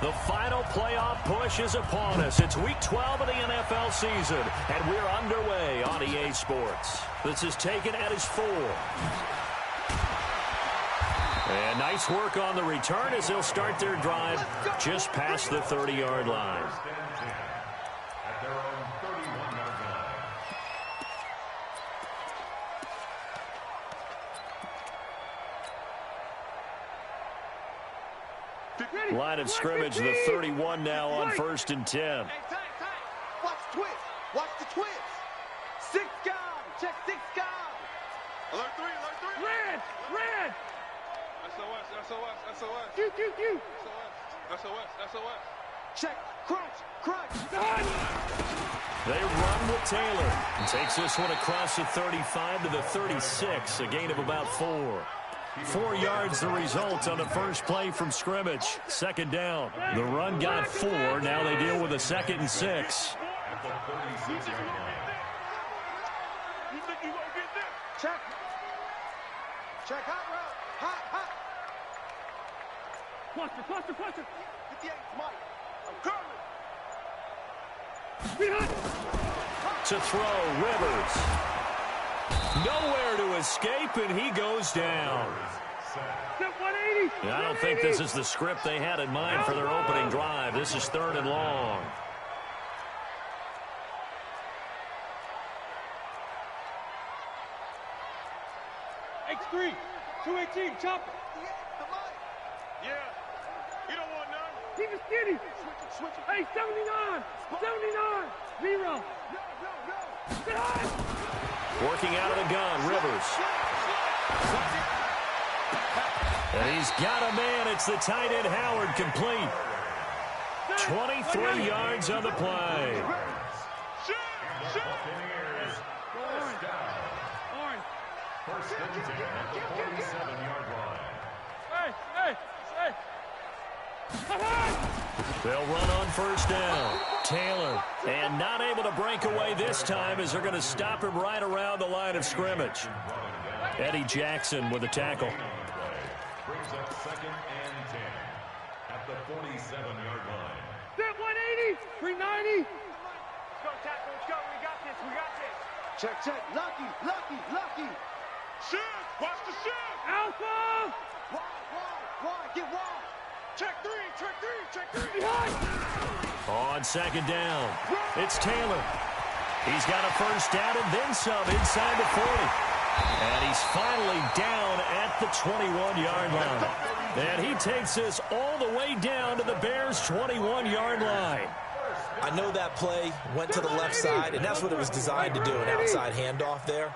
The final playoff push is upon us. It's Week 12 of the NFL season, and we're underway on EA Sports. This is taken at his 4. And nice work on the return as they'll start their drive just past the 30-yard line. Line of scrimmage, the 31 now on 1st and 10. Hey, tight. Watch the twist. Watch the twist. 6 guys. Check 6 guys. Alert 3. Red. SOS. Q. SOS. Check. Crunch. They run with Taylor. And takes this one across the 35 to the 36. A gain of about 4. 4 yards the result on the first play from scrimmage. 2nd down. The run got 4. Now they deal with a 2nd and 6. Check hot route. Hot. Cluster. 58, Mike. I'm coming. To throw, Rivers. Nowhere to escape, and he goes down. I don't think this is the script they had in mind for their opening drive. This is 3rd and long. X3, 218, chopper. Yeah. You don't want none. Keep it skinny. Switch it. Hey, 79. 0. No. Get on. Working out of the gun, Rivers. And he's got a man. It's the tight end, Howard, complete. 23 yards on the play. First and 10 at the 47-yard line. They'll run on 1st down. Taylor, and not able to break away this time as they're going to stop him right around the line of scrimmage. Eddie Jackson with a tackle. Brings up 2nd and 10 at the 47-yard line. Set 180, 390. Let's go, tackle. Let's go. We got this. Check. Lucky. Shoot. Watch the shoot. Alpha. Wide. Get wide. Check 3. Behind. On 2nd down, it's Taylor. He's got a 1st down and then some inside the 40. And he's finally down at the 21-yard line. And he takes this all the way down to the Bears' 21-yard line. I know that play went to the left side, and that's what it was designed to do, an outside handoff there.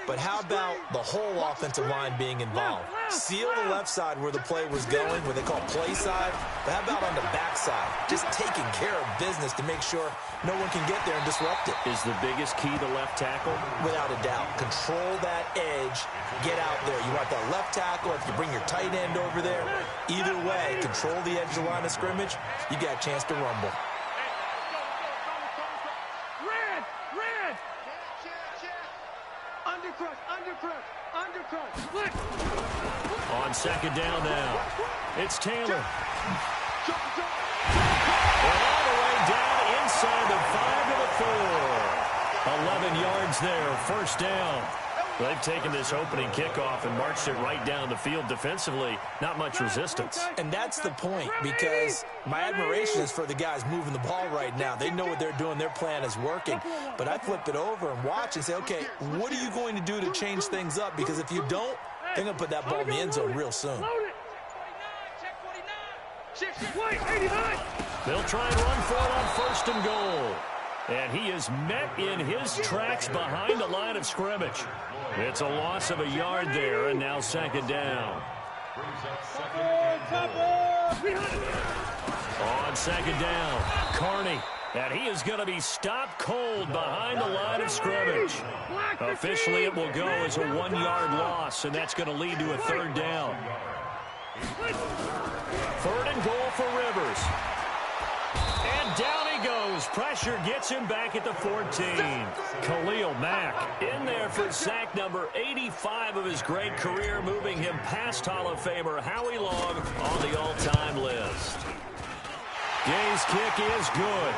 But how about the whole offensive line being involved? Seal the left side where the play was going, where they call play side. But how about on the back side? Just taking care of business to make sure no one can get there and disrupt it. Is the biggest key the left tackle? Without a doubt. Control that edge. Get out there. You want that left tackle. If you bring your tight end over there, either way, control the edge of the line of scrimmage, you got a chance to rumble. Undercrush. On 2nd down now, it's Taylor. And all the way down inside the 5 to the 4. 11 yards there, 1st down. They've taken this opening kickoff and marched it right down the field defensively. Not much resistance. And that's the point, because my admiration is for the guys moving the ball right now. They know what they're doing. Their plan is working. But I flip it over and watch and say, okay, what are you going to do to change things up? Because if you don't, they're going to put that ball in the end zone real soon. They'll try and run for it on 1st and goal. And he is met in his tracks behind the line of scrimmage. It's a loss of a yard there, and now 2nd down. On 2nd down, Carney. And he is going to be stopped cold behind the line of scrimmage. Officially, it will go as a 1-yard loss, and that's going to lead to a 3rd down. 3rd and goal for Rivers. And down he goes. Pressure gets him back at the 14. Khalil Mack in there for sack number 85 of his great career, moving him past Hall of Famer Howie Long on the all-time list. Gay's kick is good.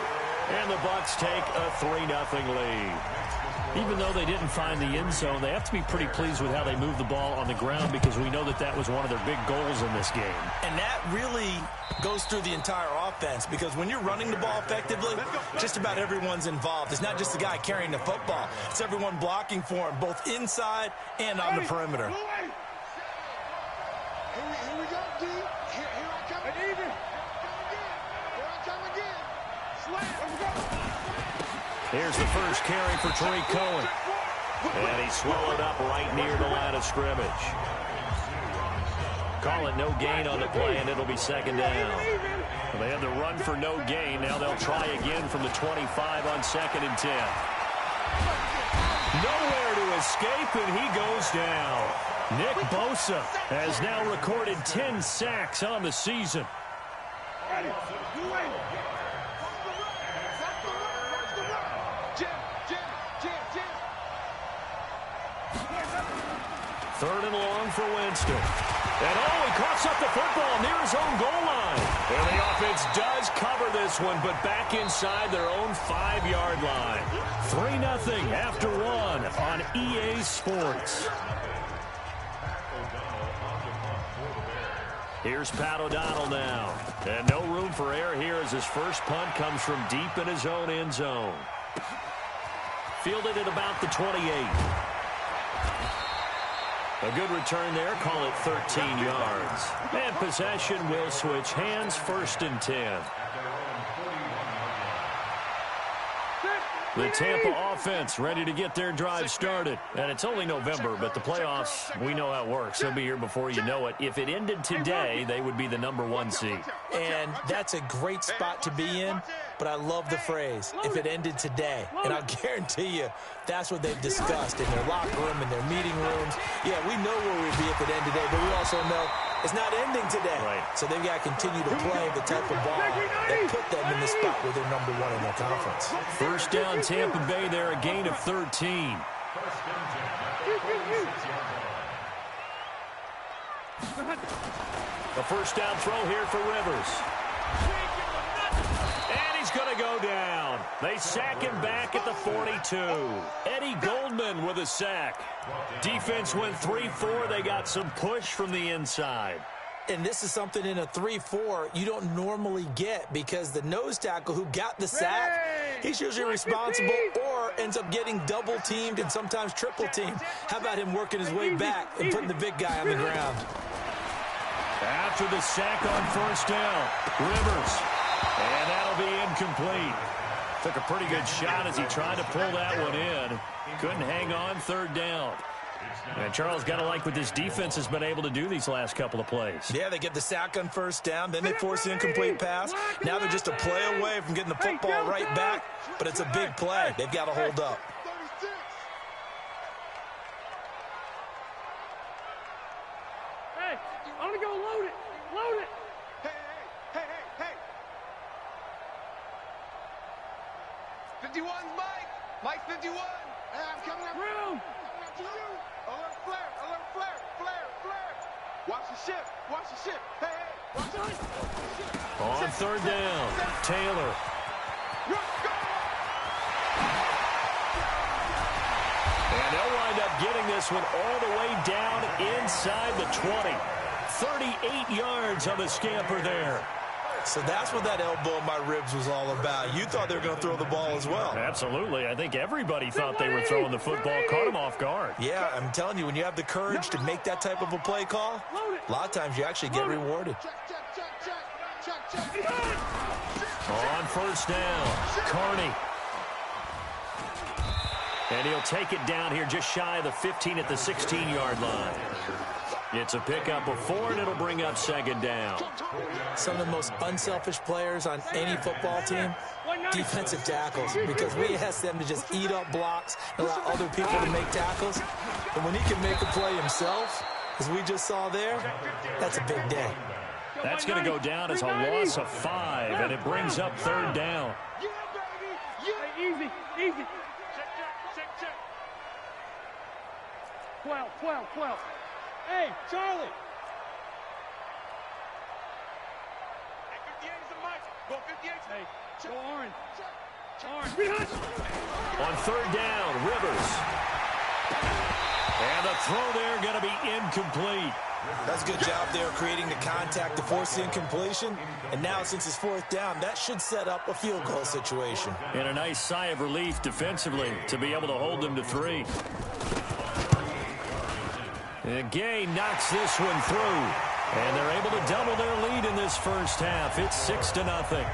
And the Bucs take a 3-0 lead. Even though they didn't find the end zone, they have to be pretty pleased with how they moved the ball on the ground because we know that that was one of their big goals in this game. And that really goes through the entire offense because when you're running the ball effectively, just about everyone's involved. It's not just the guy carrying the football. It's everyone blocking for him, both inside and on the perimeter. Here we go, D. Here I come. And even. Here I come again. Slam. Let's go. Here's the first carry for Tariq Cohen. And he's swallowed up right near the line of scrimmage. Call it no gain on the play, and it'll be second down. Well, they had the run for no gain. Now they'll try again from the 25 on 2nd and 10. Nowhere to escape, and he goes down. Nick Bosa has now recorded 10 sacks on the season. Third and long for Winston. And he coughs up the football near his own goal line. And the offense does cover this one, but back inside their own 5-yard line. 3-0 after 1 on EA Sports. Here's Pat O'Donnell now. And no room for error here as his first punt comes from deep in his own end zone. Fielded at about the 28. A good return there. Call it 13 yards. And possession will switch hands. 1st and 10. The Tampa offense ready to get their drive started. And it's only November, but the playoffs, we know how it works. They'll be here before you know it. If it ended today, they would be the #1 seed. And that's a great spot to be in, but I love the phrase, if it ended today. And I'll guarantee you, that's what they've discussed in their locker room, in their meeting rooms. Yeah, we know where we'd be if it ended today, but we also know it's not ending today. Right. So they've got to continue to play the type of ball that put them in the spot where they're #1 in their conference. First down, Tampa Bay there, a gain of 13. A first down throw here for Rivers. And he's going to go down. They sack him back at the 42. Eddie Goldman with a sack. Defense went 3-4. They got some push from the inside. And this is something in a 3-4 you don't normally get because the nose tackle who got the sack, he's usually responsible or ends up getting double-teamed and sometimes triple-teamed. How about him working his way back and putting the big guy on the ground? After the sack on first down, Rivers. And that'll be incomplete. Took a pretty good shot as he tried to pull that one in. Couldn't hang on. 3rd down. And Charles, got to like what this defense has been able to do these last couple of plays. Yeah, they get the sack on first down, then they force the incomplete pass. Now they're just a play away from getting the football right back, but it's a big play. They've got to hold up. Hey, I'm going to go load it. Load it. Hey. 51's Mike. Mike 51. Hey, I'm coming up. Room. To you. Alert flare. Watch the ship. Hey. Watch the ship. On 3rd down, Taylor. And they'll wind up getting this one all the way down inside the 20. 38 yards on the scamper there. So that's what that elbow in my ribs was all about. You thought they were going to throw the ball as well. Absolutely. I think everybody thought they were throwing the football. Caught him off guard. Yeah, I'm telling you, when you have the courage to make that type of a play call, a lot of times you actually get rewarded. On first down, Carney. And he'll take it down here just shy of the 15 at the 16-yard line. It's a pickup of 4, and it'll bring up 2nd down. Some of the most unselfish players on any football team, defensive tackles, because we ask them to just eat up blocks and allow other people to make tackles. And when he can make a play himself, as we just saw there, that's a big day. That's going to go down as a loss of 5, and it brings up 3rd down. Easy. Check. 12. Hey, Charlie. Hey, 58 is the mic. Go 58. Hey, go orange. Orange. On third down, Rivers. And the throw there going to be incomplete. That's a good job there creating the contact to force the incompletion. And now since it's fourth down, that should set up a field goal situation. And a nice sigh of relief defensively to be able to hold them to 3. And Gay knocks this one through. And they're able to double their lead in this first half. It's 6-0.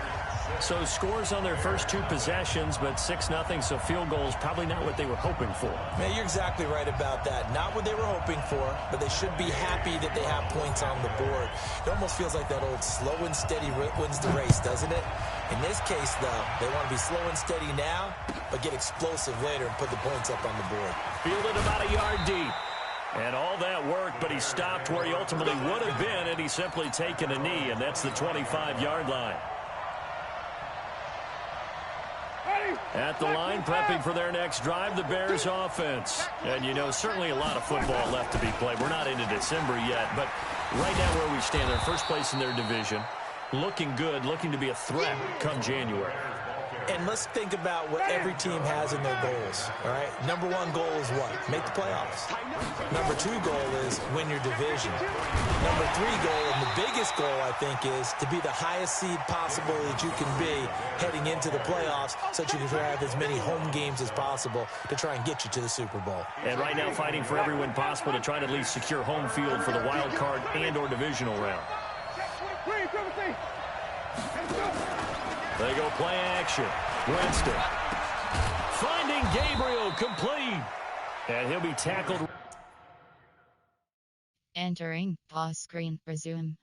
So scores on their first 2 possessions, but 6-0, so field goals probably not what they were hoping for. Man, you're exactly right about that. Not what they were hoping for, but they should be happy that they have points on the board. It almost feels like that old slow and steady wins the race, doesn't it? In this case, though, they want to be slow and steady now, but get explosive later and put the points up on the board. Fielded about a yard deep. And all that work, but he stopped where he ultimately would have been, and he's simply taken a knee, and that's the 25-yard line. At the line, prepping for their next drive, the Bears offense. And, you know, certainly a lot of football left to be played. We're not into December yet, but right now where we stand, they're first place in their division. Looking good, looking to be a threat come January. And let's think about what every team has in their goals, all right? Number 1 goal is what? Make the playoffs. Number 2 goal is win your division. Number 3 goal, and the biggest goal, I think, is to be the highest seed possible that you can be heading into the playoffs so that you can have as many home games as possible to try and get you to the Super Bowl. And right now fighting for every win possible to try to at least secure home field for the wild card and or divisional round. They go play action. Winston. Finding Gabriel complete. And he'll be tackled. Entering pause screen. Resume.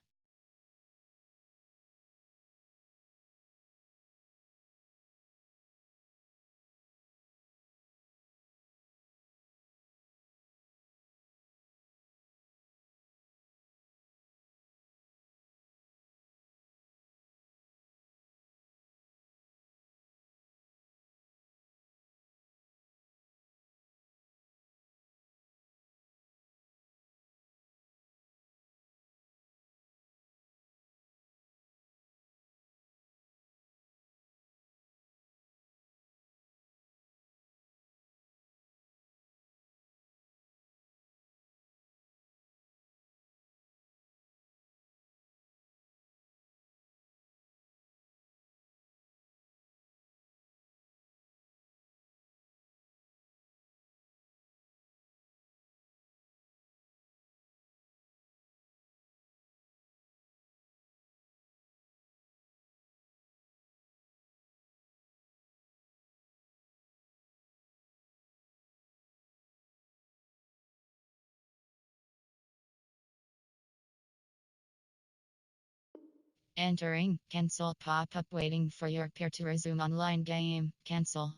Entering, cancel pop-up waiting for your peer to resume online game, cancel.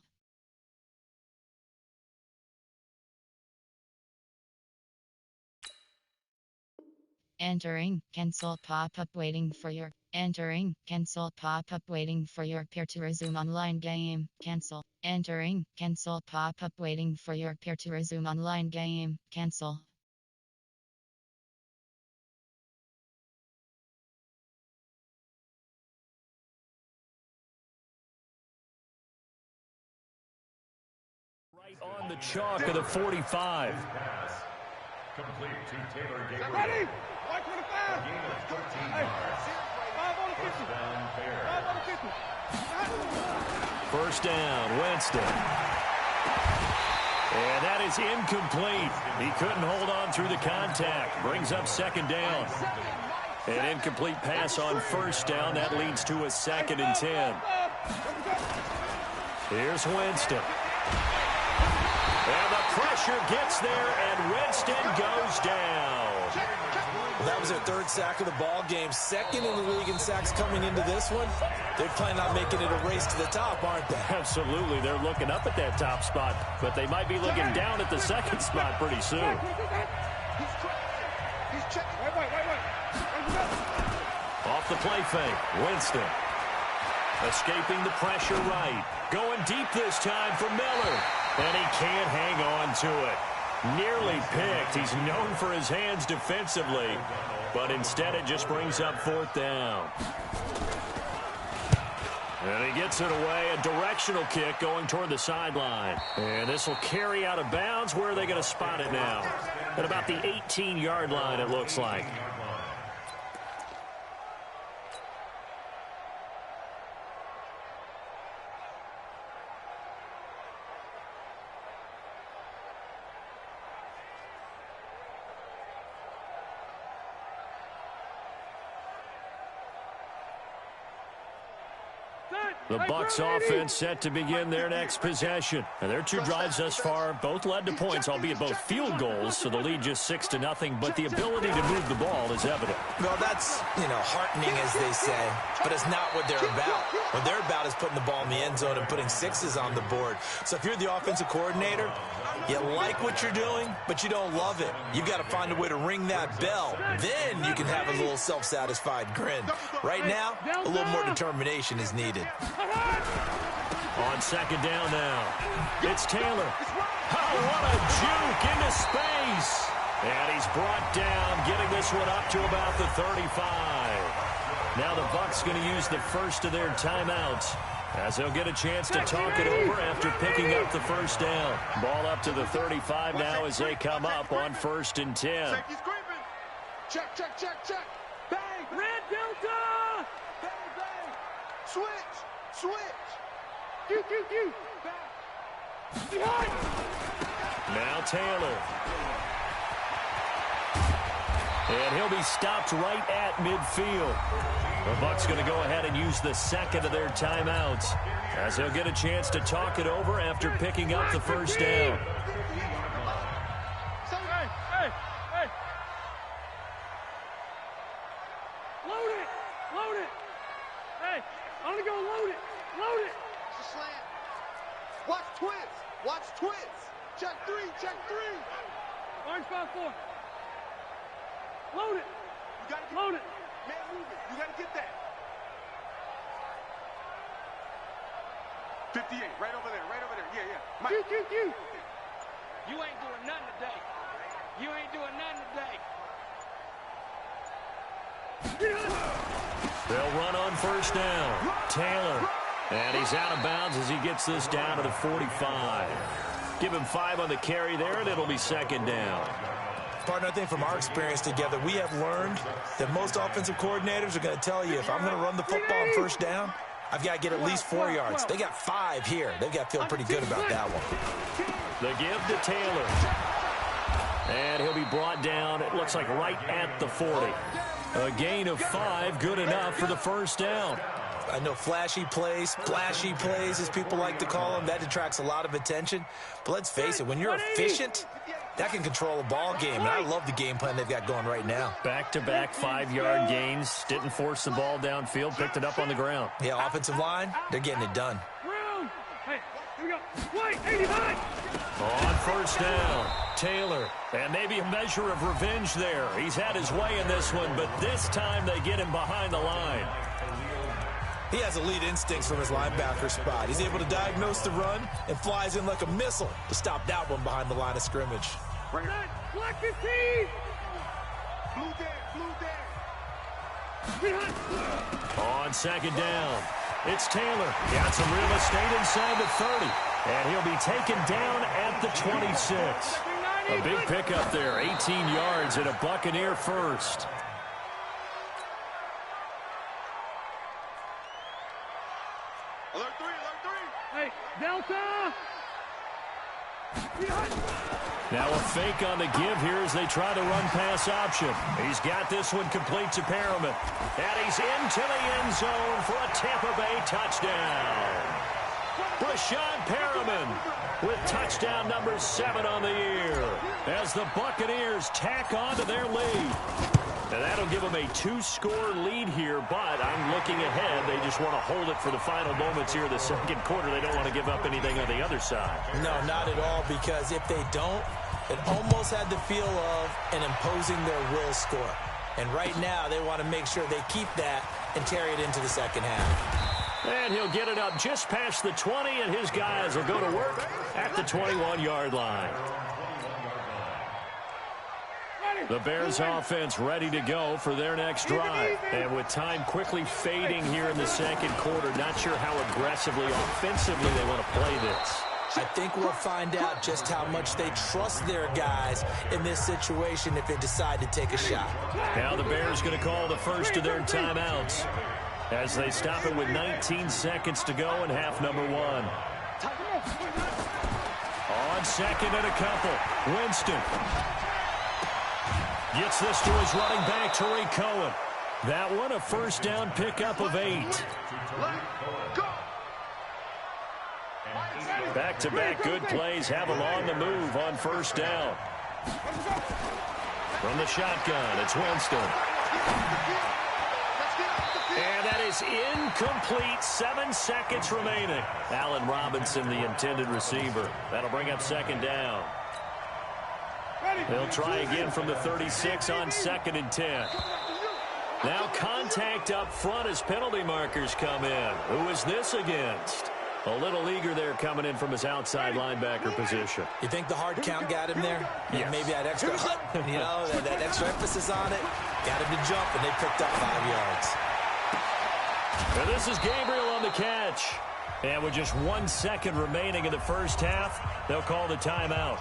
Entering, cancel pop-up waiting for your, entering, cancel pop-up waiting for your peer to resume online game, cancel. Entering, cancel pop-up waiting for your peer to resume online game, cancel. Right on the chalk of the 45. Complete to Taylor Gabriel. Ready? 125. Gain of 13 Hey. yards. 5 on the 50. First down, Bears. 5 on the 50. First down, Winston. And that is incomplete. He couldn't hold on through the contact. Brings up second down. An incomplete pass on first down. That leads to a 2nd and 10. Here's Winston. And the pressure gets there, and Winston goes down. Well, that was their 3rd sack of the ball game. 2nd in the league in sacks coming into this one. They're planning on making it a race to the top, aren't they? Absolutely. They're looking up at that top spot, but they might be looking down at the 2nd spot pretty soon. Off the play fake, Winston. Escaping the pressure right. Going deep this time for Miller. And he can't hang on to it. Nearly picked. He's known for his hands defensively. But instead it just brings up 4th down. And he gets it away, a directional kick going toward the sideline. And this will carry out of bounds. Where are they going to spot it now? At about the 18-yard line, it looks like. The Bucs offense set to begin their next possession. And their two drives thus far both led to points, albeit both field goals, so the lead just 6-0. But the ability to move the ball is evident. Well, that's, heartening, as they say, but it's not what they're about. What they're about is putting the ball in the end zone and putting sixes on the board. So if you're the offensive coordinator, you like what you're doing, but you don't love it. You've got to find a way to ring that bell. Then you can have a little self-satisfied grin. Right now, a little more determination is needed. On second down now, it's Taylor. Oh, what a juke into space. And he's brought down, getting this one up to about the 35. Now the Bucs going to use the first of their timeouts, as they'll get a chance to talk it over after picking up the first down. Ball up to the 35 now as they come up on 1st and 10. Check, check, check, check. Bang. Red Delta. Bang, bang. Switch. Switch. Q. Back. Behind. Now Taylor. And he'll be stopped right at midfield. The Bucs going to go ahead and use the second of their timeouts, as they'll get a chance to talk it over after picking up the first down. Hey. Load it. Hey, I'm going to go load it. It's a slant. Watch twins. Check three. Orange 5-4. Load it. Load it. Man, move it. You got to get that. 58, right over there. Yeah. Mike. Q. You ain't doing nothing today. They'll run on first down. Taylor. And he's out of bounds as he gets this down to the 45. Give him 5 on the carry there, and it'll be second down. Partner, I think from our experience together, we have learned that most offensive coordinators are going to tell you, if I'm going to run the football on first down, I've got to get at least 4 yards. They got 5 here. They've got to feel pretty good about that one. The give to Taylor. And he'll be brought down, it looks like, right at the 40. A gain of 5, good enough for the first down. I know flashy plays, splashy plays, as people like to call them, that attracts a lot of attention. But let's face it, when you're efficient, that can control a ball game. And I love the game plan they've got going right now. Back-to-back 5-yard gains. Didn't force the ball downfield. Picked it up on the ground. Yeah, offensive line, they're getting it done. Hey, here we go. White, 89. On first down, Taylor. And maybe a measure of revenge there. He's had his way in this one, but this time they get him behind the line. He has elite instincts from his linebacker spot. He's able to diagnose the run and flies in like a missile to stop that one behind the line of scrimmage. Black 15! Blue there! On second down, it's Taylor. Got some real estate inside the 30. And he'll be taken down at the 26. A big pickup there, 18 yards and a Buccaneer first. Alert 3. Hey, Delta! Now a fake on the give here as they try to run pass option. He's got this one complete to Perriman. And he's into the end zone for a Tampa Bay touchdown. Brashad Perriman with touchdown number 7 on the year as the Buccaneers tack on to their lead. And that'll give them a 2-score lead here, but I'm looking ahead. They just want to hold it for the final moments here in the second quarter. They don't want to give up anything on the other side. No, not at all, because if they don't, it almost had the feel of an imposing their will score. And right now, they want to make sure they keep that and carry it into the second half. And he'll get it up just past the 20, and his guys will go to work at the 21-yard line. The Bears offense ready to go for their next drive. And with time quickly fading here in the second quarter, not sure how aggressively, offensively they want to play this. I think we'll find out just how much they trust their guys in this situation if they decide to take a shot. Now the Bears going to call the first of their timeouts as they stop it with 19 seconds to go in half number one. On second and a couple, Winston gets this to his running back, Tariq Cohen. That one a first down pickup of 8. Back-to-back good plays have them on the move on first down. From the shotgun, it's Winston. And that is incomplete. 7 seconds remaining. Allen Robinson, the intended receiver. That'll bring up second down. They'll try again from the 36 on second and 10. Now contact up front as penalty markers come in. Who is this against? A little eager there coming in from his outside linebacker position. You think the hard count got him there? Yes. Maybe that extra that extra emphasis on it. Got him to jump, and they picked up 5 yards. And this is Gabriel on the catch. And with just 1 second remaining in the first half, they'll call the timeout.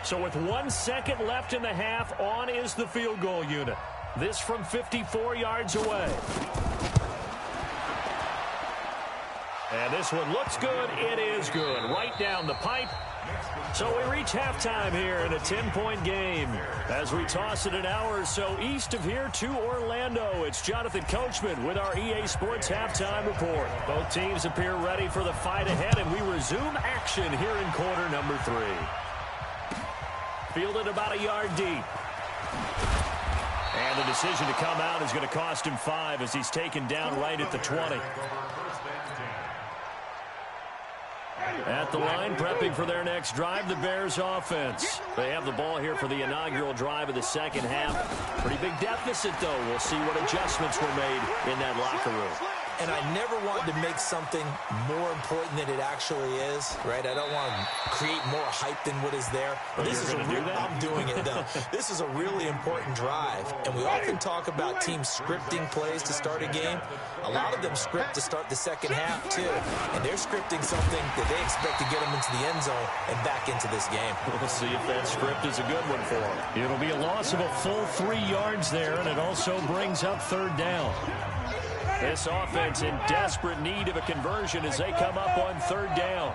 So with 1 second left in the half, on is the field goal unit. This from 54 yards away. And this one looks good. It is good. Right down the pipe. So we reach halftime here in a 10-point game. As we toss it an hour or so east of here to Orlando, it's Jonathan Coachman with our EA Sports Halftime Report. Both teams appear ready for the fight ahead, and we resume action here in quarter number 3. Fielded about a yard deep. And the decision to come out is going to cost him 5 as he's taken down right at the 20. At the line, prepping for their next drive, the Bears offense. They have the ball here for the inaugural drive of the second half. Pretty big deficit, though. We'll see what adjustments were made in that locker room. And I never want to make something more important than it actually is, right? I don't want to create more hype than what is there. But this is I'm doing it, though. This is a really important drive. And we often talk about teams scripting plays to start a game. A lot of them script to start the second half, too. And they're scripting something that they expect to get them into the end zone and back into this game. We'll see if that script is a good one for them. It'll be a loss of a full 3 yards there, and it also brings up third down. This offense in desperate need of a conversion as they come up on third down.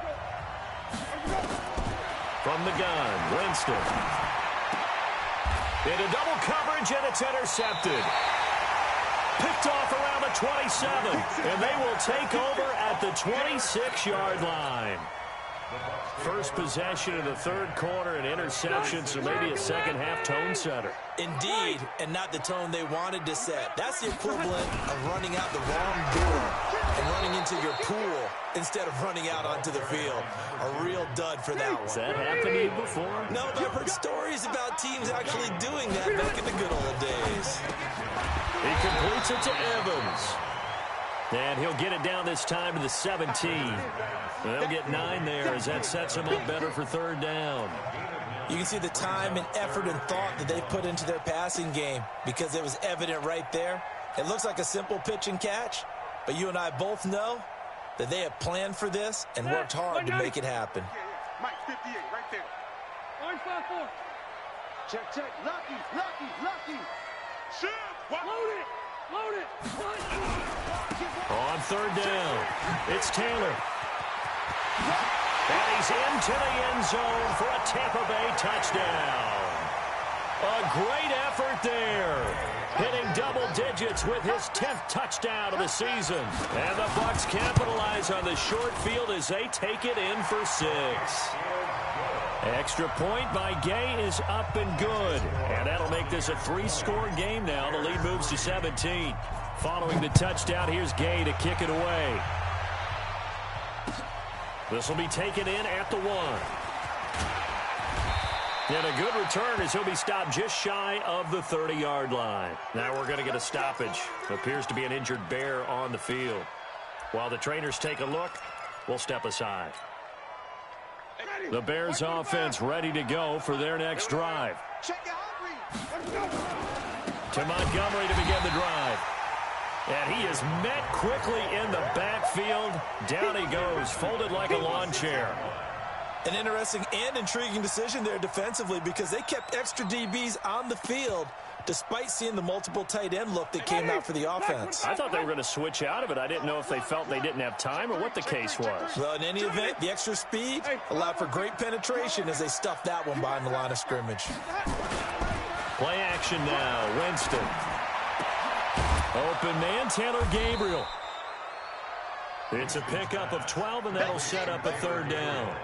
From the gun, Winston. Into double coverage, and it's intercepted. Picked off around the 27, and they will take over at the 26-yard line. First possession of the third quarter, an interception, so maybe a second-half tone setter. Indeed, and not the tone they wanted to set. That's the equivalent of running out the wrong door and running into your pool instead of running out onto the field. A real dud for that one. Has that happened to you before? No, but I've heard stories about teams actually doing that back in the good old days. He completes it to Evans. And he'll get it down this time to the 17. They'll get 9 there as that sets him up better for third down. You can see the time and effort and thought that they put into their passing game because it was evident right there. It looks like a simple pitch and catch, but you and I both know that they have planned for this and worked hard to make it happen. Mike, 58, right there. Orange 5-4. Check, check. Lucky. Shoot. Load it. On third down, it's Taylor. And he's into the end zone for a Tampa Bay touchdown. A great effort there. Hitting double digits with his 10th touchdown of the season. And the Bucs capitalize on the short field as they take it in for 6. Extra point by Gay is up and good. And that'll make this a 3-score game now. The lead moves to 17. Following the touchdown, here's Gay to kick it away. This will be taken in at the 1. And a good return as he'll be stopped just shy of the 30-yard line. Now we're going to get a stoppage. Appears to be an injured Bear on the field. While the trainers take a look, we'll step aside. The Bears offense ready to go for their next drive. To Montgomery to begin the drive. And he is met quickly in the backfield. Down he goes, folded like a lawn chair. An interesting and intriguing decision there defensively because they kept extra DBs on the field despite seeing the multiple tight end look that came out for the offense. I thought they were going to switch out of it. I didn't know if they felt they didn't have time or what the case was. Well, in any event, the extra speed allowed for great penetration as they stuffed that one behind the line of scrimmage. Play action now. Winston. Open man, Taylor Gabriel. It's a pickup of 12, and that'll set up a third down.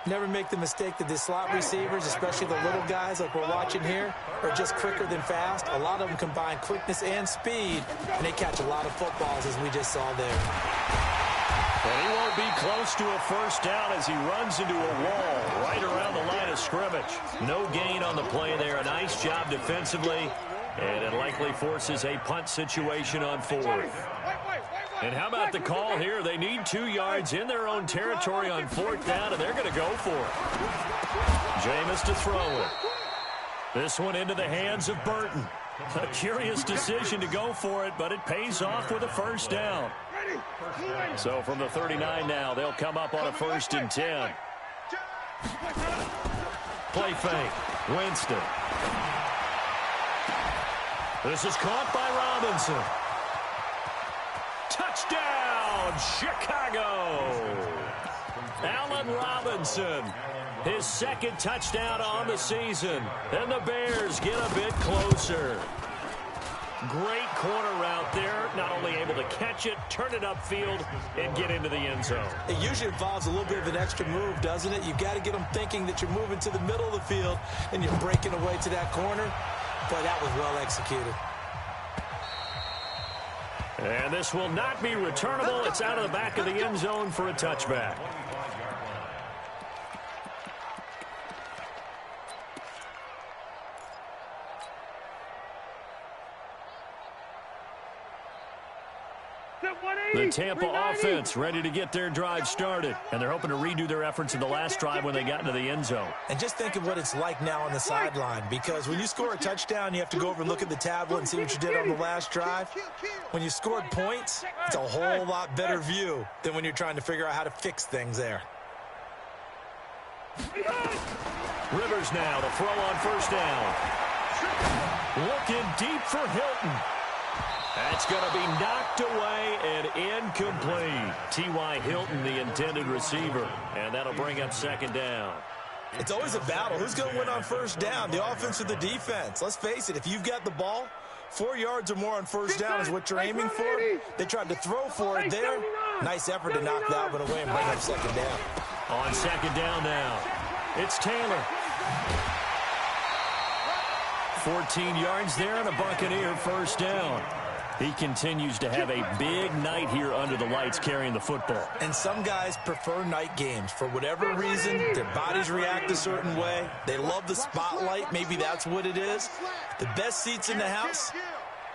Never make the mistake that the slot receivers, especially the little guys like we're watching here, are just quicker than fast. A lot of them combine quickness and speed, and they catch a lot of footballs, as we just saw there. And he won't be close to a first down as he runs into a wall right around the line of scrimmage. No gain on the play there. A nice job defensively, and it likely forces a punt situation on fourth. And how about the call here? They need 2 yards in their own territory on fourth down, and they're going to go for it. Jameis to throw it. This one into the hands of Burton. A curious decision to go for it, but it pays off with a first down. So from the 39 now, they'll come up on a 1st and 10. Play fake. Winston. This is caught by Robinson. Touchdown, Chicago! Allen Robinson, his 2nd touchdown on the season. And the Bears get a bit closer. Great corner route there. Not only able to catch it, turn it upfield, and get into the end zone. It usually involves a little bit of an extra move, doesn't it? You've got to get them thinking that you're moving to the middle of the field and you're breaking away to that corner. Boy, that was well executed. And this will not be returnable. It's out of the back of the end zone for a touchback. The Tampa offense ready to get their drive started. And they're hoping to redo their efforts in the last drive when they got into the end zone. And just think of what it's like now on the sideline. Because when you score a touchdown, you have to go over and look at the tablet and see what you did on the last drive. When you scored points, it's a whole lot better view than when you're trying to figure out how to fix things there. Rivers now to throw on first down. Looking deep for Hilton. That's going to be knocked away and incomplete. T.Y. Hilton, the intended receiver. And that'll bring up 2nd down. It's always a battle. Who's going to win on first down, the offense or the defense? Let's face it, if you've got the ball, 4 yards or more on first down is what you're aiming for. They tried to throw for it there. Nice effort to knock that one away and bring up 2nd down. On 2nd down now, it's Taylor. 14 yards there and a Buccaneer first down. He continues to have a big night here under the lights carrying the football. And some guys prefer night games. For whatever reason, their bodies react a certain way. They love the spotlight. Maybe that's what it is. The best seats in the house,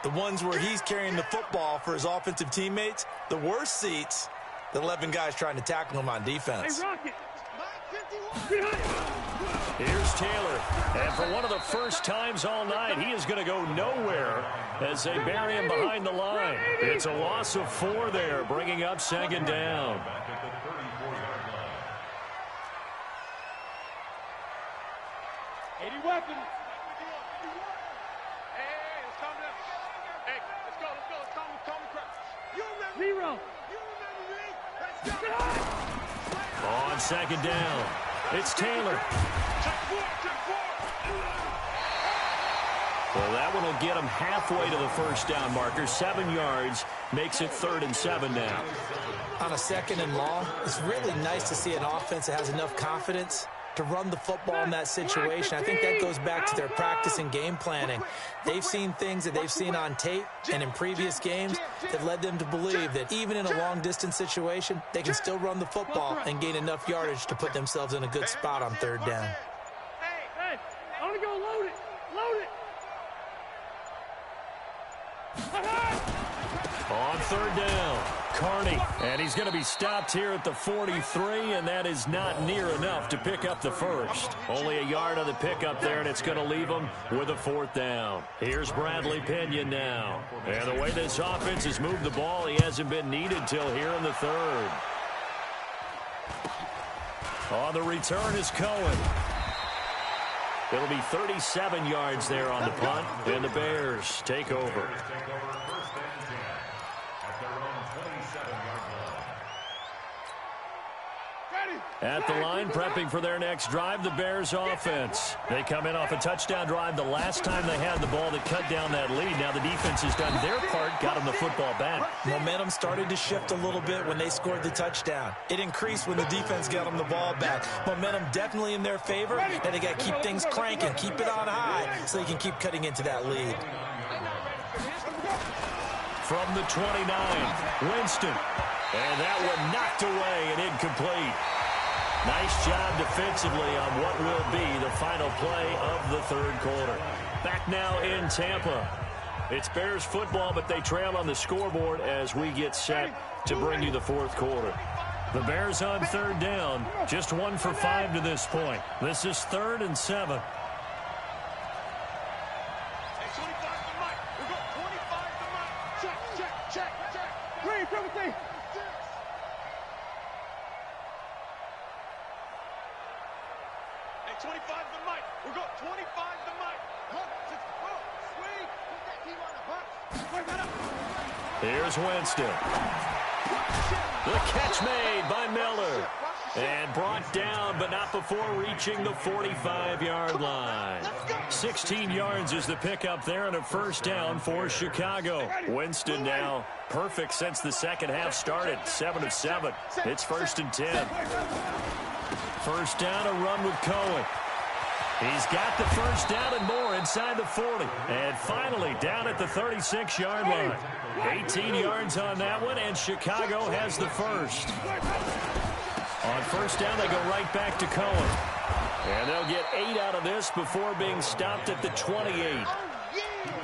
the ones where he's carrying the football for his offensive teammates. The worst seats, the 11 guys trying to tackle him on defense. Here's Taylor, and for one of the first times all night, he is going to go nowhere as they bury him behind the line. It's a loss of 4 there, bringing up 2nd down. Weapons. Hey, let's calm down. Hey, let's go. Let's calm the crowd. You remember 0. You remember me. Let's go. On 2nd down, it's Taylor. Well, that one will get him halfway to the first down marker. 7 yards makes it 3rd and 7 now. On a 2nd and long, it's really nice to see an offense that has enough confidence to run the football in that situation. I think that goes back to their practice and game planning. They've seen things that they've seen on tape and in previous games that led them to believe that even in a long-distance situation, they can still run the football and gain enough yardage to put themselves in a good spot on 3rd down. Hey, I want to go load it. Load it. On 3rd down, Carney. And he's going to be stopped here at the 43, and that is not near enough to pick up the first. Only a yard on the pickup there, and it's going to leave him with a 4th down. Here's Bradley Pinion now. And the way this offense has moved the ball, he hasn't been needed till here in the 3rd. On the return is Cohen. It'll be 37 yards there on the punt, and the Bears take over. At the line, prepping for their next drive, the Bears offense. They come in off a touchdown drive the last time they had the ball that cut down that lead. Now the defense has done their part, got them the football back. Momentum started to shift a little bit when they scored the touchdown. It increased when the defense got them the ball back. Momentum definitely in their favor. Now they got to keep things cranking, keep it on high so they can keep cutting into that lead. From the 29, Winston. And that one knocked away and incomplete. Nice job defensively on what will be the final play of the 3rd quarter. Back now in Tampa. It's Bears football, but they trail on the scoreboard as we get set to bring you the 4th quarter. The Bears on 3rd down, just 1 for 5 to this point. This is 3rd and 7. Here's Winston. The catch made by Miller. And brought down, but not before reaching the 45-yard line. 16 yards is the pickup there, and a 1st down for Chicago. Winston now perfect since the second half started. 7 of 7. It's 1st and 10. 1st down, a run with Cohen. He's got the 1st down and more inside the 40. And finally down at the 36-yard line. 18 yards on that one, and Chicago has the 1st. On 1st down, they go right back to Cohen. And they'll get 8 out of this before being stopped at the 28.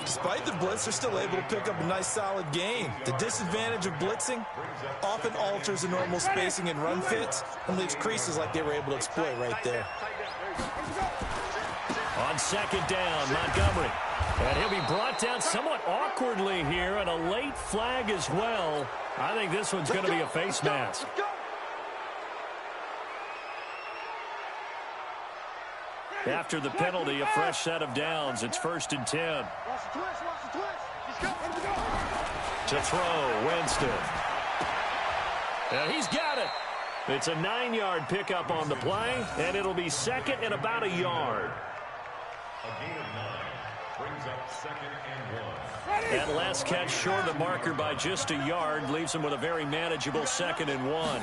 Despite the blitz, they're still able to pick up a nice, solid gain. The disadvantage of blitzing often alters the normal spacing and run fits and leaves creases like they were able to exploit right there. On 2nd down, Montgomery. And he'll be brought down somewhat awkwardly here, and a late flag as well. I think this one's going to be a face mask. After the penalty, a fresh set of downs. It's 1st and 10. To throw, Winston. And he's got it. It's a 9-yard pickup on the play, and it'll be 2nd and about a yard. A gain of 9 brings up 2nd and 1. And last catch short of the marker by just a yard leaves him with a very manageable 2nd and 1.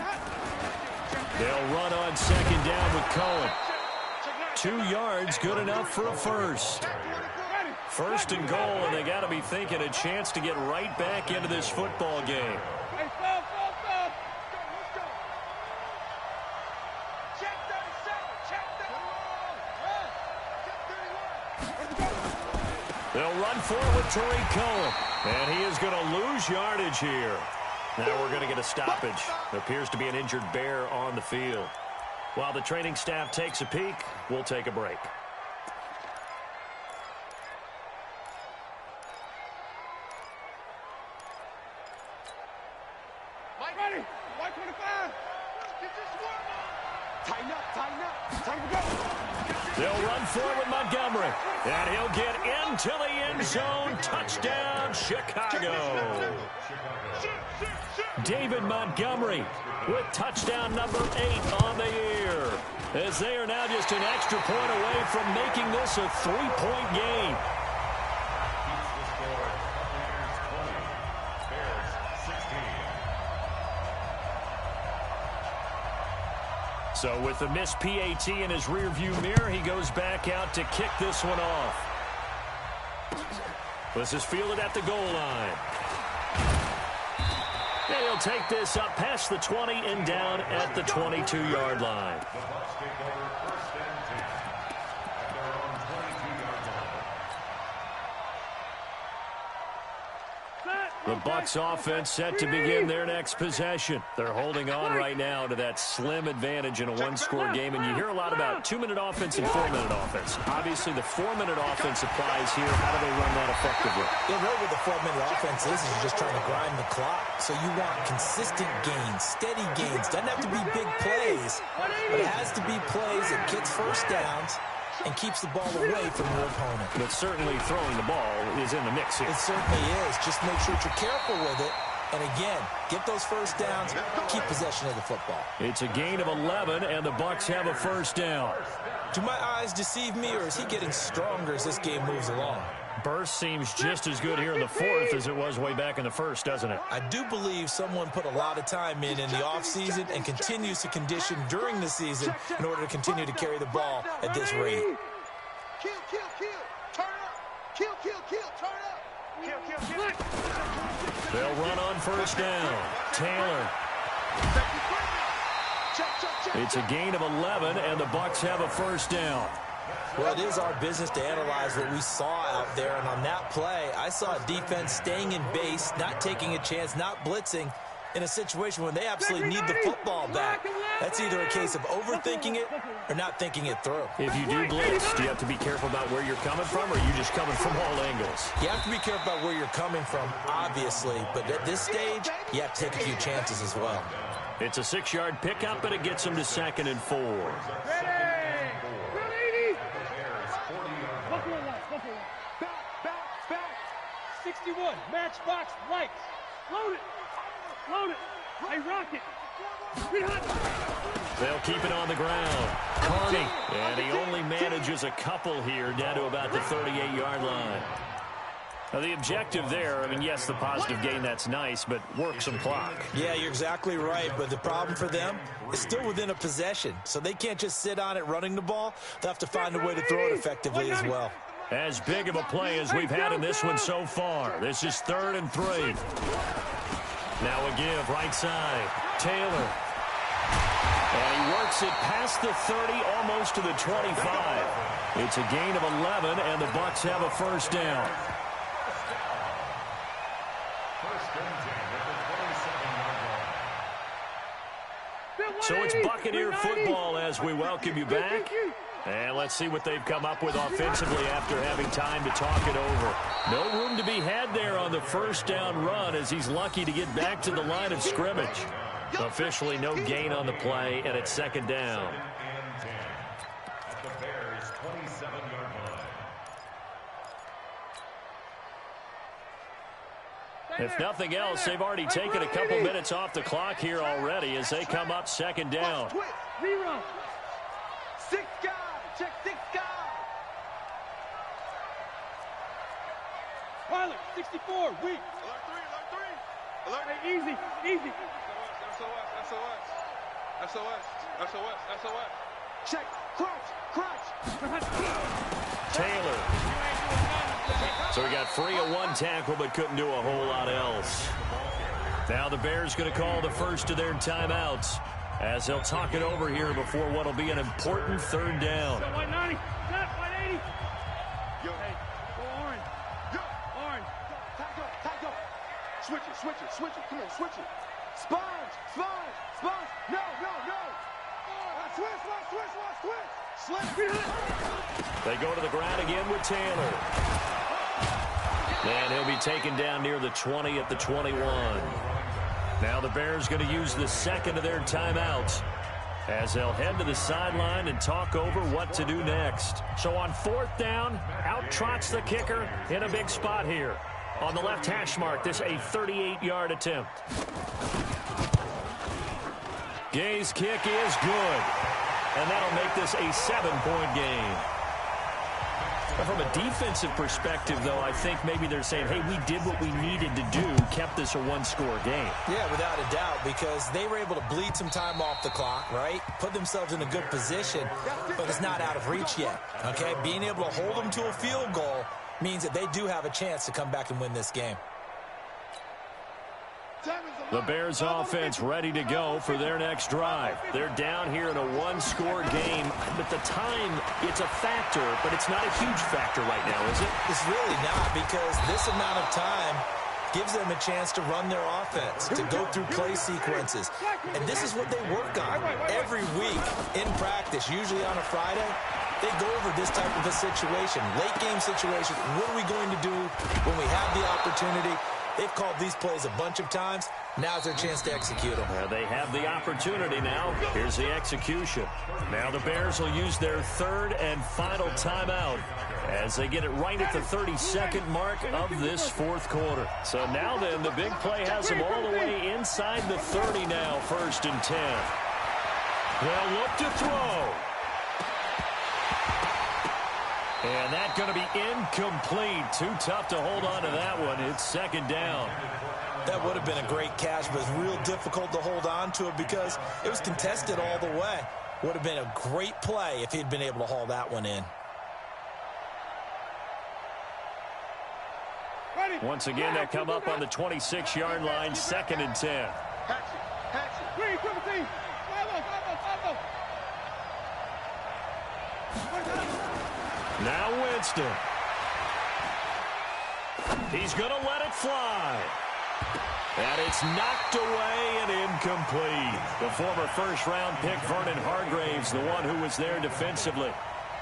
They'll run on 2nd down with Cohen. 2 yards, good enough for a 1st. 1st and goal, and they got to be thinking a chance to get right back into this football game. They'll run forward with Tariq Cohen, and he is going to lose yardage here. Now we're going to get a stoppage. There appears to be an injured Bear on the field. While the training staff takes a peek, we'll take a break. Mike, ready? White 25. Get this one on. Tighten up. Time to go. They'll run forward with Montgomery, and he'll get into the end zone. Touchdown, Chicago. David Montgomery with touchdown number 8 on the year, as they are now just an extra point away from making this a 3-point game. So with the missed PAT in his rearview mirror, he goes back out to kick this one off. This is fielded at the goal line. And he'll take this up past the 20 and down at the 22-yard line. The Bucs offense set to begin their next possession. They're holding on right now to that slim advantage in a one-score game, and you hear a lot about 2-minute offense and 4-minute offense. Obviously, the 4-minute offense applies here. How do they run that effectively? Yeah, really what the 4-minute offense is you're just trying to grind the clock. So you want consistent gains, steady gains. Doesn't have to be big plays, but it has to be plays that gets first downs and keeps the ball away from your opponent. But certainly throwing the ball is in the mix here. It certainly is. Just make sure that you're careful with it. And again, get those first downs, keep possession of the football. It's a gain of 11, and the Bucs have a first down. Do my eyes deceive me, or is he getting stronger as this game moves along? Burst seems just as good here in the fourth as it was way back in the first, doesn't it? I do believe someone put a lot of time in the offseason and continues to condition during the season in order to continue to carry the ball at this rate. Kill, kill, kill. Turn up. Kill, kill, kill. Turn up. Kill, kill, kill. They'll run on first down. Taylor. It's a gain of 11, and the Bucs have a first down. Well, it is our business to analyze what we saw out there, and on that play, I saw a defense staying in base, not taking a chance, not blitzing, in a situation when they absolutely need the football back. That's either a case of overthinking it or not thinking it through. If you do blitz, do you have to be careful about where you're coming from, or are you just coming from all angles? You have to be careful about where you're coming from, obviously, but at this stage, you have to take a few chances as well. It's a 6-yard pickup, but it gets them to 2nd and 4. Ready. 61, matchbox lights. Load it. Load it. Hey, rocket. They'll keep it on the ground. Carney, and he only manages a couple here down to about the 38-yard line. Now, the objective there, I mean, yes, the positive gain, that's nice, but work some clock. Yeah, you're exactly right, but the problem for them is still within a possession, so they can't just sit on it running the ball. They'll have to find a way to throw it effectively as well. As big of a play as we've had in this one so far. This is 3rd and 3. Now a give, right side. Taylor. And he works it past the 30, almost to the 25. It's a gain of 11, and the Bucs have a first down. So it's Buccaneer football as we welcome you back. And let's see what they've come up with offensively after having time to talk it over. No room to be had there on the first down run as he's lucky to get back to the line of scrimmage. Officially no gain on the play, and it's 2nd down. At the Bears' 27-yard line. If nothing else, they've already taken a couple minutes off the clock here already as they come up 2nd down. 0. 6 guys. Check 6 guys. Pilot, 64, weak. Alert 3, alert 3. Alert. Hey, easy, easy. SOS. Check, crunch. Taylor. So he got free of one tackle but couldn't do a whole lot else. Now the Bears going to call the first of their timeouts as they'll talk it over here before what will be an important 3rd down. 190, 180. Hey, go orange. Orange. Tackle. Switch it. Come on, switch it. Sponge. No. Switch. They go to the ground again with Taylor. And he'll be taken down near the 20 at the 21. Now the Bears going to use the 2nd of their timeouts as they'll head to the sideline and talk over what to do next. So on 4th down, out trots the kicker in a big spot here. On the left hash mark, this a 38-yard attempt. Gay's kick is good. And that'll make this a 7-point game. From a defensive perspective, though, I think maybe they're saying, hey, we did what we needed to do, kept this a one-score game. Yeah, without a doubt, because they were able to bleed some time off the clock, right? Put themselves in a good position, but it's not out of reach yet, okay? Being able to hold them to a field goal means that they do have a chance to come back and win this game. The Bears offense ready to go for their next drive. They're down here in a one-score game, but the time, it's a factor, but it's not a huge factor right now, is it? It's really not, because this amount of time gives them a chance to run their offense, to go through play sequences. And this is what they work on every week in practice, usually on a Friday. They go over this type of a situation, late game situation. What are we going to do when we have the opportunity? They've called these plays a bunch of times. Now's their chance to execute them. They have the opportunity now. Here's the execution. Now the Bears will use their third and final timeout as they get it right at the 32nd mark of this fourth quarter. So now then, the big play has them all the way inside the 30 now, 1st and 10. They'll look to throw. And that's going to be incomplete. Too tough to hold on to that one. It's 2nd down. That would have been a great catch, but it's real difficult to hold on to it because it was contested all the way. Would have been a great play if he'd been able to haul that one in. Once again, they come up on the 26-yard line, 2nd and 10. Now Winston. He's going to let it fly. And it's knocked away and incomplete. The former first-round pick, Vernon Hargraves, the one who was there defensively.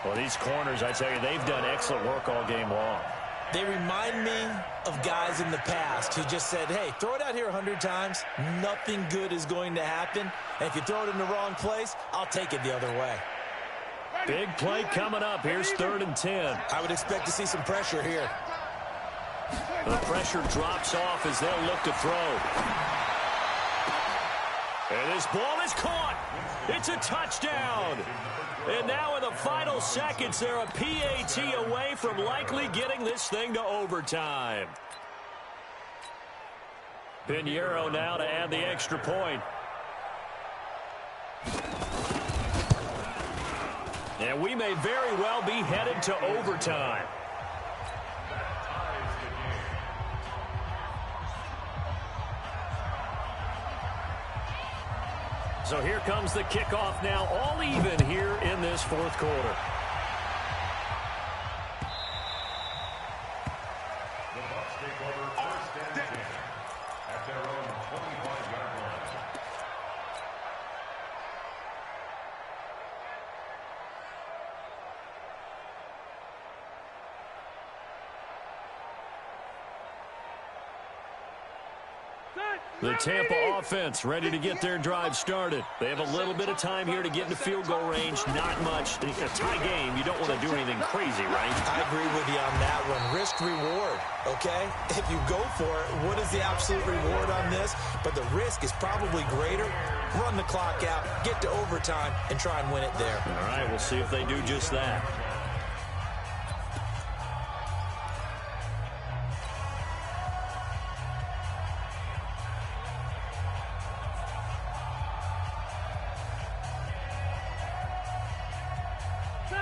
Well, these corners, I tell you, they've done excellent work all game long. They remind me of guys in the past who just said, hey, throw it out here 100 times. Nothing good is going to happen. And if you throw it in the wrong place, I'll take it the other way. Big play coming up. Here's 3rd and 10. I would expect to see some pressure here. The pressure drops off as they'll look to throw. And this ball is caught. It's a touchdown. And now in the final seconds, they're a PAT away from likely getting this thing to overtime. Pinheiro now to add the extra point. And we may very well be headed to overtime. So here comes the kickoff now, all even here in this fourth quarter. The Bucs take over 1st and 10 at their own 25-yard line. The Tampa offense ready to get their drive started. They have a little bit of time here to get into field goal range. Not much. In a tie game, you don't want to do anything crazy, right? I agree with you on that one. Risk reward, okay? If you go for it, what is the absolute reward on this? But the risk is probably greater. Run the clock out, get to overtime, and try and win it there. All right, we'll see if they do just that.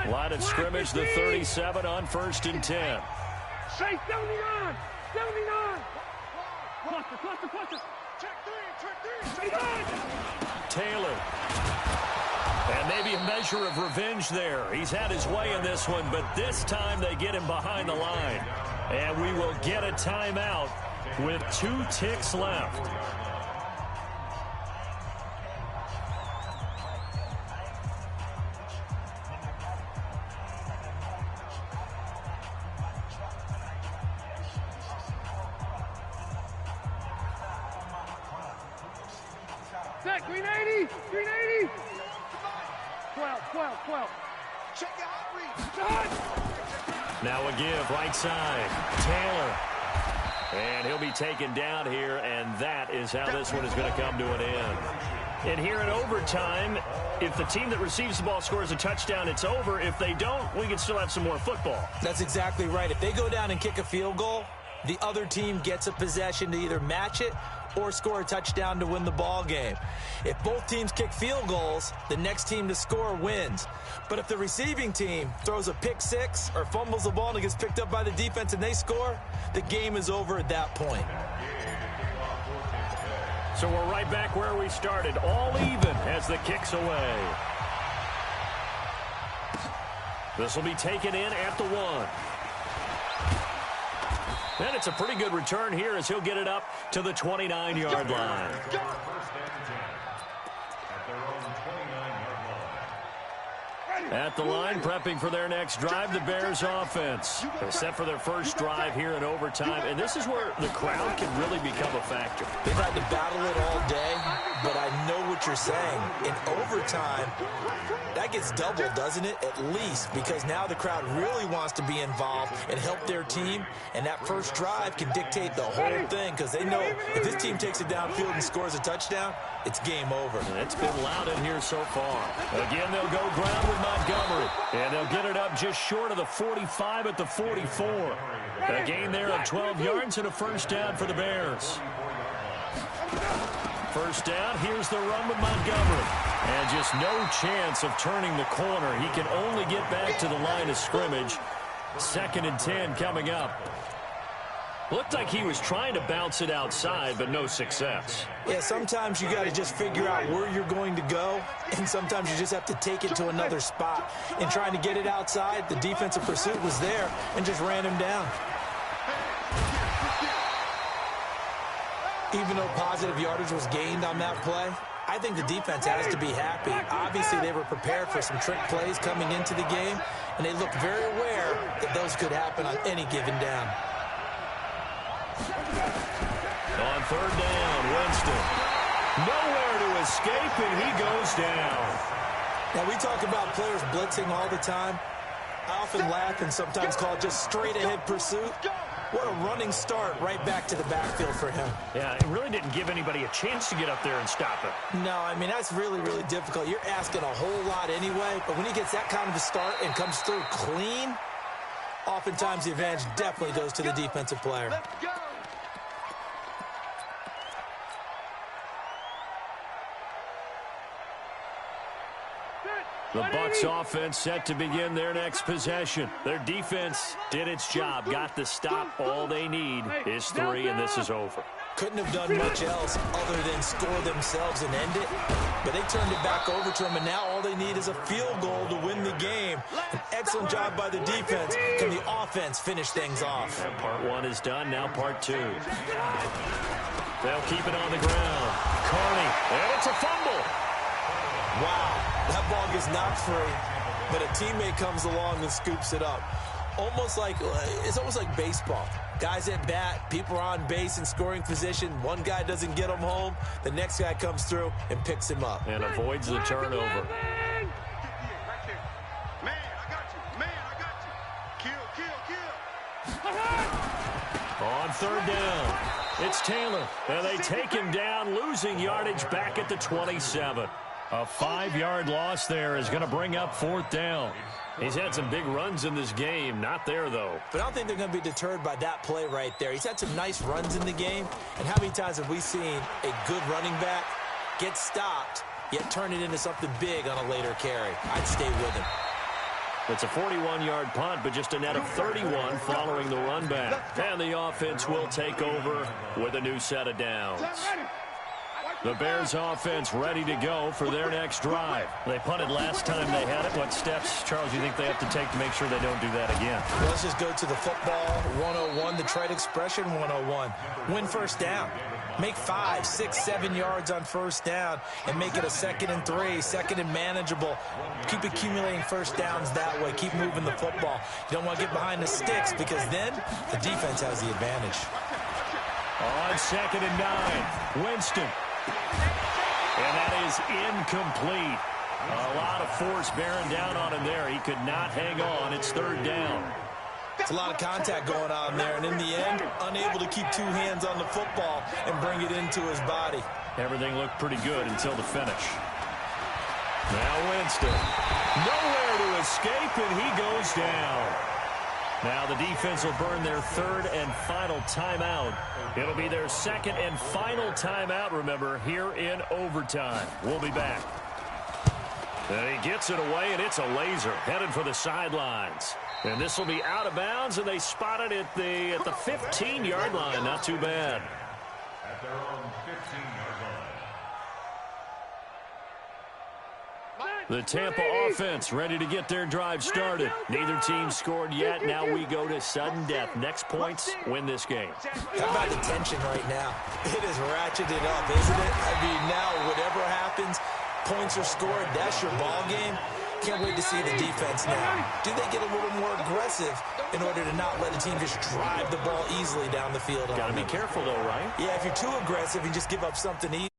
Line of scrimmage, the 37 on 1st and 10. Say 79! 79! Cluster. Check three. Taylor. And maybe a measure of revenge there. He's had his way in this one, but this time they get him behind the line. And we will get a timeout with 2 ticks left. Set, green 80! Green 80! 12. Check your hot read. Now a give, right side. Taylor. And he'll be taken down here, and that is how this one is going to come to an end. And here in overtime, if the team that receives the ball scores a touchdown, it's over. If they don't, we can still have some more football. That's exactly right. If they go down and kick a field goal, the other team gets a possession to either match it or score a touchdown to win the ball game. If both teams kick field goals, the next team to score wins. But if the receiving team throws a pick six or fumbles the ball and it gets picked up by the defense and they score, the game is over at that point. So we're right back where we started, all even as the kick's away. This will be taken in at the 1. And it's a pretty good return here as he'll get it up to the 29-yard line. First and 10 at their own 29-yard line. At the line, prepping for their next drive, the Bears offense. They're set for their first drive here in overtime, and this is where the crowd can really become a factor. They've had to battle it all day, but I know what you're saying. In overtime, that gets doubled, doesn't it? At least, because now the crowd really wants to be involved and help their team, and that first drive can dictate the whole thing because they know if this team takes it downfield and scores a touchdown, it's game over. And it's been loud in here so far. Again, they'll go ground with Montgomery, and they'll get it up just short of the 45 at the 44. A gain there of 12 yards and a first down for the Bears. First down, here's the run with Montgomery. And just no chance of turning the corner. He can only get back to the line of scrimmage. 2nd and 10 coming up. Looked like he was trying to bounce it outside, but no success. Yeah, sometimes you got to just figure out where you're going to go, and sometimes you just have to take it to another spot. And trying to get it outside, the defensive pursuit was there and just ran him down. Even though positive yardage was gained on that play, I think the defense has to be happy. Obviously, they were prepared for some trick plays coming into the game, and they looked very aware that those could happen on any given down. On 3rd down, Winston. Nowhere to escape, and he goes down. Now, we talk about players blitzing all the time. I often laugh and sometimes call it just straight-ahead pursuit. What a running start right back to the backfield for him. Yeah, it really didn't give anybody a chance to get up there and stop him. No, I mean, that's really, really difficult. You're asking a whole lot anyway, but when he gets that kind of a start and comes through clean, oftentimes the advantage definitely goes to the defensive player. The Bucs offense set to begin their next possession. Their defense did its job, got the stop. All they need is 3, and this is over. Couldn't have done much else other than score themselves and end it, but they turned it back over to them, and now all they need is a field goal to win the game. An excellent job by the defense. Can the offense finish things off? And part 1 is done, now part 2. They'll keep it on the ground. Carney, and it's a fumble. Wow, that ball gets knocked free, but a teammate comes along and scoops it up. It's almost like baseball. Guys at bat, people are on base in scoring position. One guy doesn't get him home. The next guy comes through and picks him up. And avoids the turnover. Man, I got you. Kill. On 3rd down, it's Taylor. And they take him down, losing yardage back at the 27. A 5-yard loss there is going to bring up 4th down. He's had some big runs in this game. Not there, though. But I don't think they're going to be deterred by that play right there. He's had some nice runs in the game. And how many times have we seen a good running back get stopped, yet turn it into something big on a later carry? I'd stay with him. It's a 41-yard punt, but just a net of 31 following the run back. And the offense will take over with a new set of downs. The Bears offense ready to go for their next drive. They punted last time they had it. What steps, Charles, do you think they have to take to make sure they don't do that again? Well, let's just go to the football 101, the trade expression 101. Win first down. Make 5, 6, 7 yards on first down and make it a 2nd and 3, 2nd and manageable. Keep accumulating first downs that way. Keep moving the football. You don't want to get behind the sticks because then the defense has the advantage. On 2nd and 9, Winston. And that is incomplete. A lot of force bearing down on him there. He could not hang on. It's 3rd down. It's a lot of contact going on there, and in the end, unable to keep 2 hands on the football and bring it into his body. Everything looked pretty good until the finish. Now Winston. Nowhere to escape, and he goes down. Now the defense will burn their 3rd and final timeout. It'll be their 2nd and final timeout, remember, here in overtime. We'll be back. And he gets it away, and it's a laser headed for the sidelines. And this will be out of bounds, and they spot it at the 15-yard line. Not too bad. At their own 15-yard line. The Tampa offense ready to get their drive started. Neither team scored yet. Now we go to sudden death. Next points win this game. How about the tension right now? It is ratcheted up, isn't it? I mean, now whatever happens, points are scored. That's your ball game. Can't wait to see the defense now. Do they get a little more aggressive in order to not let a team just drive the ball easily down the field? Got to be careful, though, right? Yeah, if you're too aggressive, you just give up something easy.